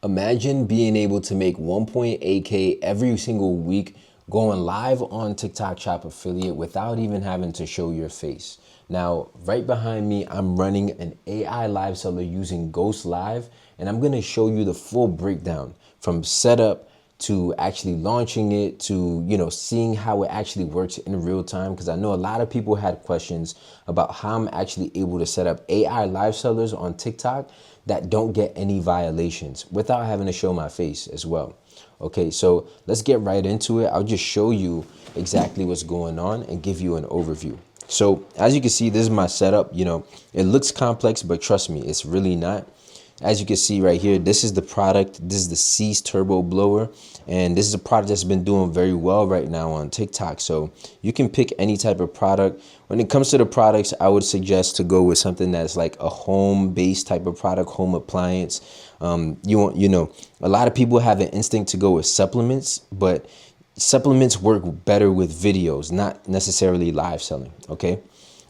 Imagine being able to make 1.8K every single week going live on TikTok Shop Affiliate without even having to show your face. Now, right behind me, I'm running an AI live seller using Ghostlive, and I'm gonna show you the full breakdown from setup to actually launching it to, seeing how it actually works in real time. Because I know a lot of people had questions about how I'm actually able to set up AI live sellers on TikTok that don't get any violations without having to show my face as well. Okay, so let's get right into it. I'll just show you exactly what's going on and give you an overview. So as you can see, this is my setup. It looks complex, but trust me, it's really not. As you can see right here, this is the product. This is the Cease Turbo Blower. And this is a product that's been doing very well right now on TikTok. So you can pick any type of product. When it comes to the products, I would suggest to go with something that's like a home-based type of product, home appliance. A lot of people have an instinct to go with supplements, but supplements work better with videos, not necessarily live selling, okay?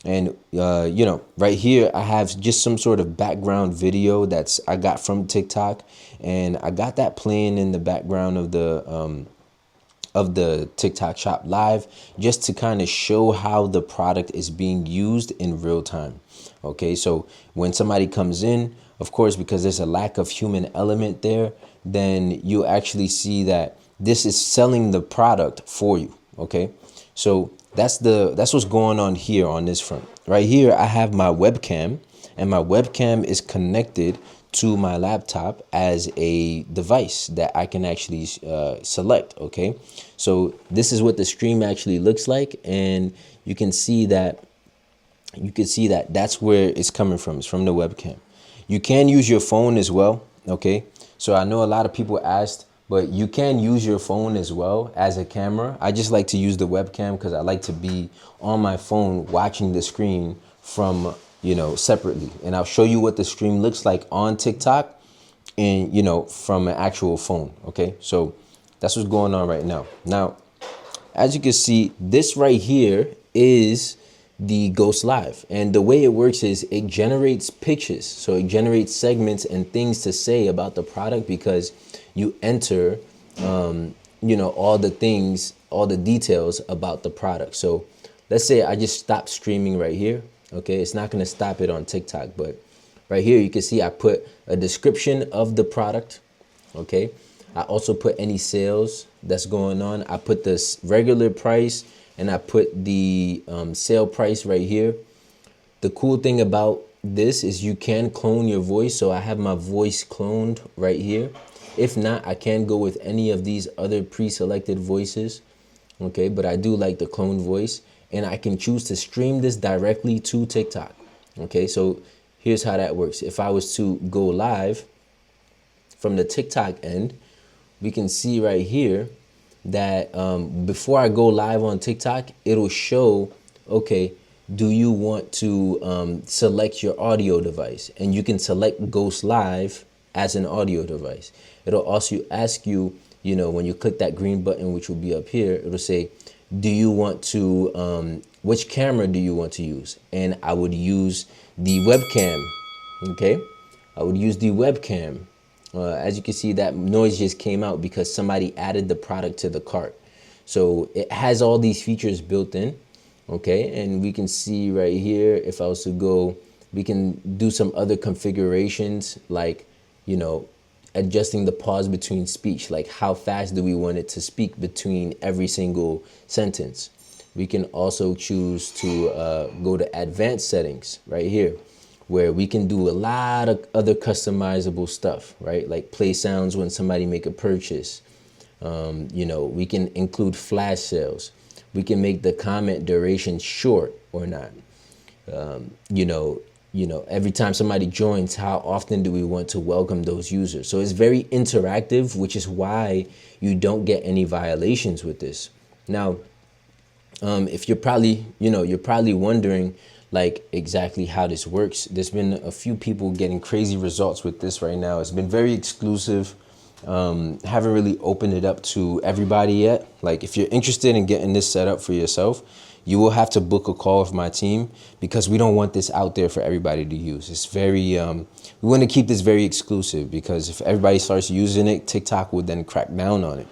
And right here I have just some sort of background video that's I got from TikTok, and I got that playing in the background of the TikTok shop live, just to kind of show how the product is being used in real time. Okay, so when somebody comes in, of course, because there's a lack of human element there, then you actually see that this is selling the product for you. Okay, so that's what's going on here on this front. Right here, I have my webcam, and my webcam is connected to my laptop as a device that I can actually select. Okay, so this is what the stream actually looks like, and you can see that that's where it's coming from. It's from the webcam. You can use your phone as well. Okay, so I know a lot of people asked, but you can use your phone as well as a camera. I just like to use the webcam because I like to be on my phone watching the screen from, separately. And I'll show you what the stream looks like on TikTok and, from an actual phone. Okay, so that's what's going on right now. Now, as you can see, this right here is the Ghostlive, and the way it works is it generates pitches. So it generates segments and things to say about the product, because you enter all the things, all the details about the product. So let's say I just stop streaming right here. Okay, it's not going to stop it on TikTok, but right here you can see I put a description of the product. Okay, I also put any sales that's going on. I put this regular price, and I put the sale price right here. The cool thing about this is you can clone your voice. So I have my voice cloned right here. If not, I can go with any of these other pre-selected voices. Okay, but I do like the clone voice, and I can choose to stream this directly to TikTok. Okay, so here's how that works. If I was to go live from the TikTok end, we can see right here that before I go live on TikTok, it'll show, okay, do you want to select your audio device? And you can select Ghostlive as an audio device. It'll also ask you, when you click that green button, which will be up here, it'll say, do you want to, which camera do you want to use? And I would use the webcam. Okay, I would use the webcam. As you can see, that noise just came out because somebody added the product to the cart. So it has all these features built in. Okay, and we can see right here, if I was to go, we can do some other configurations, like, adjusting the pause between speech, like how fast do we want it to speak between every single sentence. We can also choose to go to advanced settings right here, where we can do a lot of other customizable stuff, right? Like play sounds when somebody make a purchase. We can include flash sales. We can make the comment duration short or not. Every time somebody joins, how often do we want to welcome those users? So it's very interactive, which is why you don't get any violations with this. Now, if you're probably wondering, like, exactly how this works. There's been a few people getting crazy results with this right now. It's been very exclusive. Haven't really opened it up to everybody yet. Like, if you're interested in getting this set up for yourself, you will have to book a call with my team because we don't want this out there for everybody to use. It's very, we want to keep this very exclusive because if everybody starts using it, TikTok would then crack down on it.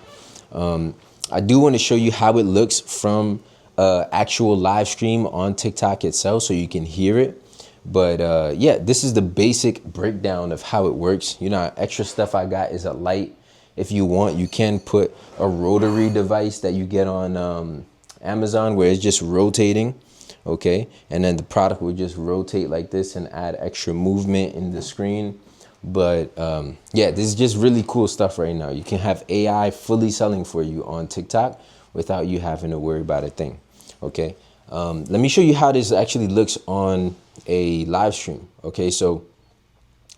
I do want to show you how it looks from actual live stream on TikTok itself so you can hear it. But yeah, this is the basic breakdown of how it works. You know, extra stuff I got is a light. If you want, you can put a rotary device that you get on Amazon where it's just rotating, okay? And then the product will just rotate like this and add extra movement in the screen. But yeah, this is just really cool stuff right now. You can have AI fully selling for you on TikTok without you having to worry about a thing, okay? Let me show you how this actually looks on a live stream. Okay, so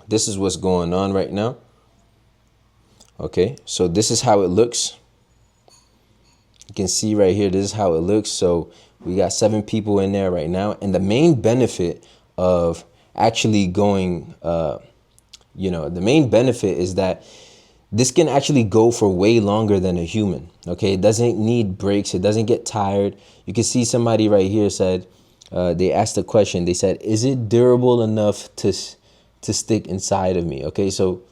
this is what's going on right now. Okay, so this is how it looks. You can see right here, this is how it looks. So we got 7 people in there right now. And the main benefit of actually going, you know, the main benefit is that this can actually go for way longer than a human. Okay, it doesn't need breaks. It doesn't get tired. You can see somebody right here said, they asked a question. They said, is it durable enough to stick inside of me? Okay, so,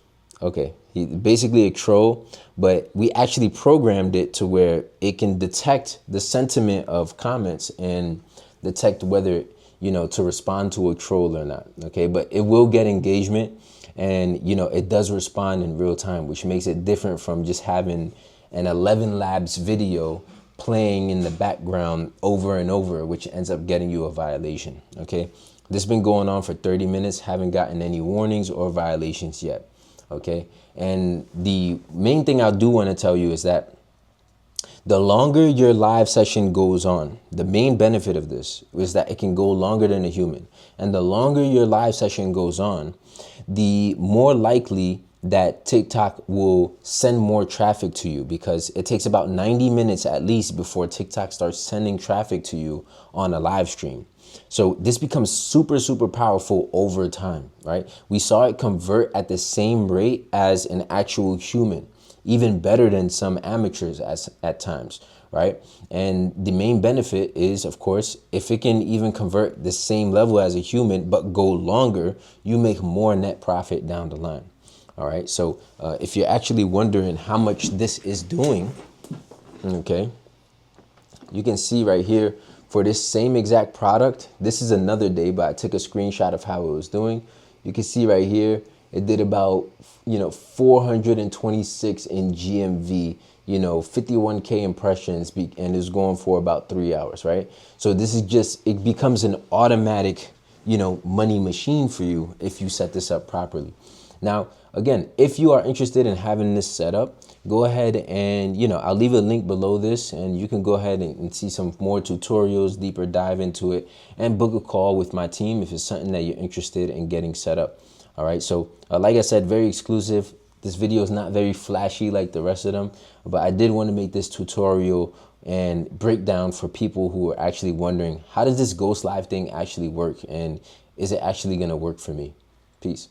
okay, he basically a troll, but we actually programmed it to where it can detect the sentiment of comments and detect whether, you know, to respond to a troll or not. Okay, but it will get engagement. And, you know, it does respond in real time, which makes it different from just having an 11 Labs video playing in the background over and over, which ends up getting you a violation. Okay, this has been going on for 30 minutes. Haven't gotten any warnings or violations yet. Okay, and the main thing I do want to tell you is that the longer your live session goes on, the main benefit of this is that it can go longer than a human. And the longer your live session goes on, the more likely that TikTok will send more traffic to you, because it takes about 90 minutes at least before TikTok starts sending traffic to you on a live stream. So this becomes super, super powerful over time, right? We saw it convert at the same rate as an actual human, even better than some amateurs at times, right? And the main benefit is, of course, if it can even convert the same level as a human, but go longer, you make more net profit down the line. All right, so if you're actually wondering how much this is doing, okay, you can see right here for this same exact product. This is another day, but I took a screenshot of how it was doing. You can see right here, it did about, you know, 426 in GMV, you know, 51K impressions, and it's going for about 3 hours, right? So this is just, it becomes an automatic, you know, money machine for you if you set this up properly. Now, again, if you are interested in having this set up, go ahead and, you know, I'll leave a link below this and you can go ahead and see some more tutorials, deeper dive into it, and book a call with my team if it's something that you're interested in getting set up. All right, so like I said, very exclusive. This video is not very flashy like the rest of them, but I did want to make this tutorial and breakdown for people who are actually wondering, how does this Ghostlive thing actually work? And is it actually going to work for me? Peace.